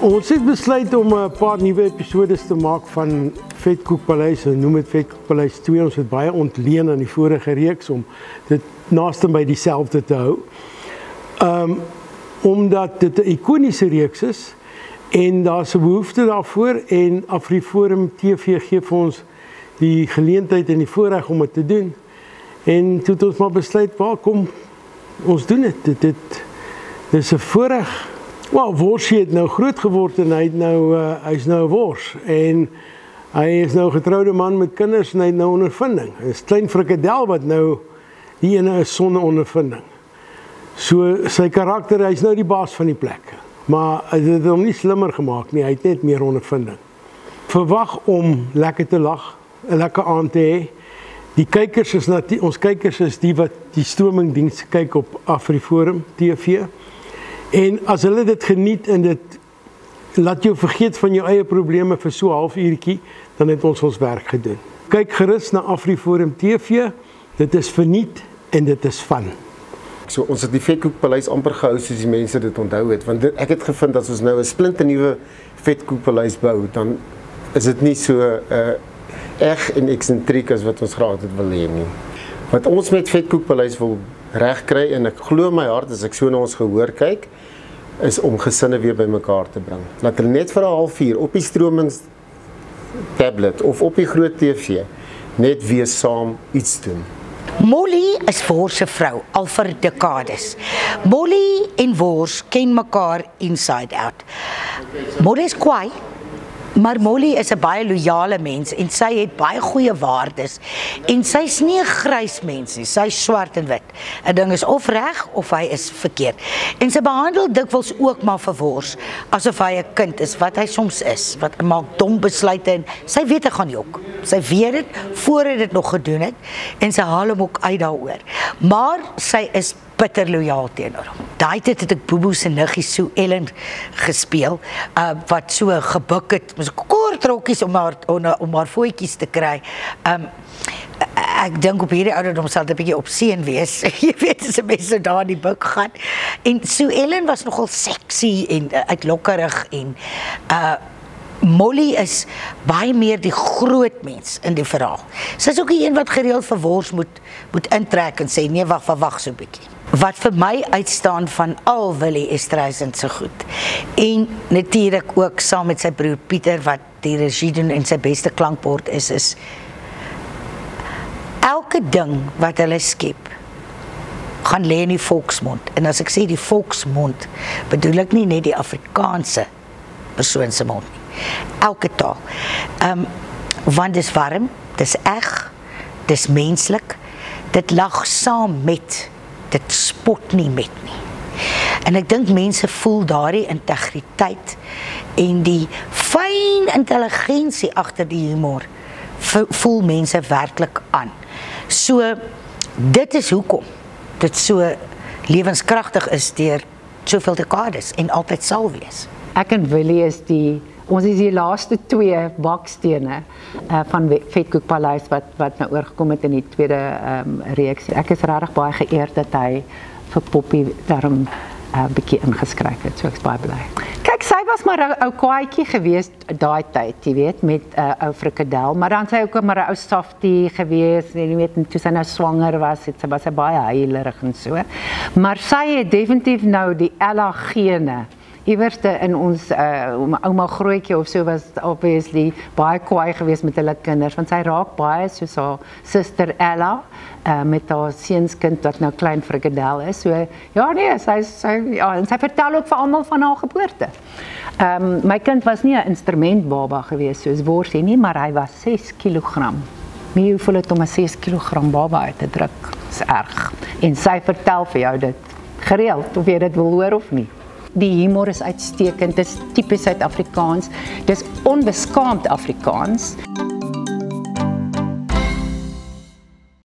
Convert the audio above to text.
Ons het besluit om 'n paar nuwe episodes te maak van Vetkoekpaleis. Ons noem dit Vetkoekpaleis 2. Ons het baie ontleen aan die vorige reeks om dit naaste by dieselfde te hou. Omdat dit 'n ikoniese reeks is en daar's 'n behoefte daarvoor en AfriForum TV gee vir ons die geleentheid en die voorreg om dit te doen. En toe het ons maar besluit, kom, ons doen dit. Dit is 'n voorreg. Wel, Worsie het nou groot geword en hy's nou 'n wors. En hy is nou 'n getroude man met kinders en hy het nou ondervinding. Hy is klein frikadel wat nou die ene is sonder ondervinding. So sy karakter, hy's nou die baas van die plek. Maar hy het hom nie slimmer gemaak nie, hy het net meer ondervinding. Verwag om lekker te lag, 'n lekker aand te hê. Die kykers is ons kykers is die wat die stromingdiens kyk op AfriForum TV. En as hulle dit geniet en dit laat jou vergeet van jou eie probleme vir so 'n halfuurtjie, dan het ons werk gedoen. Kyk gerus na AfriForum TV. Dit is verniet en dit is van. So ons het die Vetkoekpaleis amper gehou soos die mense dit onthou het, want ek het gevind as ons nou 'n splinternuwe Vetkoekpaleis bou, dan is dit nie so erg en eksentriek as wat ons graag dit wil hê nie. Wat ons met Vetkoekpaleis wil regkry, en ek glo my hart as ek so na ons gehoor kyk, is om gesinne weer bymekaar te bring. Laat hulle net vir 'n halfuur op die stromingstablet of op die groot TV net weer saam iets doen. Molly is Wors se vrou al vir dekades. Molly en Wors ken mekaar inside out. Molly is kwaai, maar Molly is 'n baie loyale mens en sy het baie goeie waardes en sy's nie 'n grys mens nie, sy's swart en wit. 'n Ding is of reg of hy is verkeerd. En sy behandel dikwels ook maar vir Wors asof hy 'n kind is wat hy soms is, wat maak dom besluite en sy weet hy gaan jok. Sy weet dit voor hy dit nog gedoen het en sy haal hom ook uit daaroor. Maar sy is bitter loyaal teenoor hom. Daai tyd het ek Bobo se niggie Sue Ellen gespeel, wat so gebuk het, met kort rokkies om haar voetjies te kry. Ek dink op hierdie ouderdom sal dit 'n bietjie opseen wees. Jy weet, as 'n mens so daar in die buk gaan. En Sue Ellen was nogal sexy en uitlokkerig en Molly is baie meer die groot mens in die verhaal. Sy is ook die een wat gereeld vir Wors moet intrek en sê, nee, wag so 'n bietjie. Wat vir my uitstaan van al Willie Esterhuizen se goed. En natuurlik ook saam met sy broer Pieter wat die regie doen en sy beste klankbord is elke ding wat hulle skep gaan lê in die volksmond. En as ek sê die volksmond, bedoel ek nie net die Afrikaanse persoon se mond nie. Elke taal. Want dis warm, dis eg, dis menslik, dit lag saam met, dit spot nie met nie. En ek dink mense voel daardie integriteit en die fyn intelligensie agter die humor voel mense werklik aan. So dit is hoekom dit so lewenskragtig is deur soveel dekades en altyd sal wees. Ek en Willie ons is die laaste 2 bakstene van Vetkoekpaleis wat nou oorgekom het in die tweede reeks. Ek is regtig baie geëerd dat hy vir Poppy daarom bietjie ingeskryf het, so ek's baie bly. Kyk, sy was maar 'n ou kwaadjie geweest daai tyd, jy weet, met ou frikadel, maar dan sy ook maar 'n ou softie geweest, jy weet, en toe sy nou swanger was sy baie heilerig en so. Maar sy het definitief nou die Ella gene. Iewerste in ons ouma grootjie of so was obviously baie kwaai geweest met hulle kinders, want sy raak baie soos haar suster Ella, met haar seunskind wat nou klein frikadel is. So ja nee, en sy vertel ook vir almal van haar geboorte. My kind was nie 'n instrumentbaba geweest soos Worsie nie, maar hy was 6 kg. Wie hoeveel het om 'n 6 kg baba uit te druk? Dis erg. En sy vertel vir jou dit gereeld, of jy dit wil hoor of nie. Die humor is uitstekend, dis tipies Suid-Afrikaans, dis onbeskaamd Afrikaans.